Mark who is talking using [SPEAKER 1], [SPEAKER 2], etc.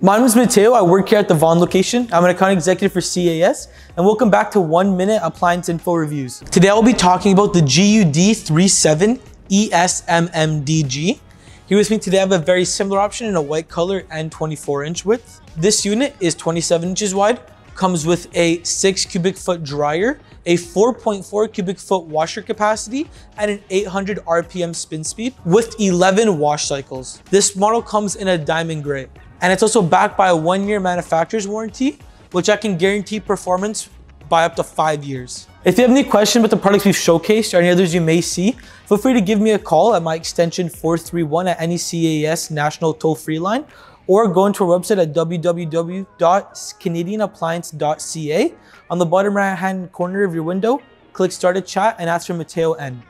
[SPEAKER 1] My name is Mateo. I work here at the Vaughan location. I'm an account executive for CAS, and welcome back to 1 Minute Appliance Info Reviews. Today I'll be talking about the GUD37ESMMDG. Here with me today I have a very similar option in a white color and 24-inch width. This unit is 27 inches wide, comes with a 6 cubic foot dryer, a 4.4 cubic foot washer capacity, and an 800 RPM spin speed with 11 wash cycles. This model comes in a diamond gray. And it's also backed by a 1-year manufacturer's warranty, which I can guarantee performance by up to 5 years. If you have any questions about the products we've showcased or any others you may see, feel free to give me a call at my extension 431 at any CAS national toll-free line, or go into our website at www.canadianappliance.ca. On the bottom right-hand corner of your window, click Start a Chat and ask for Mateo N.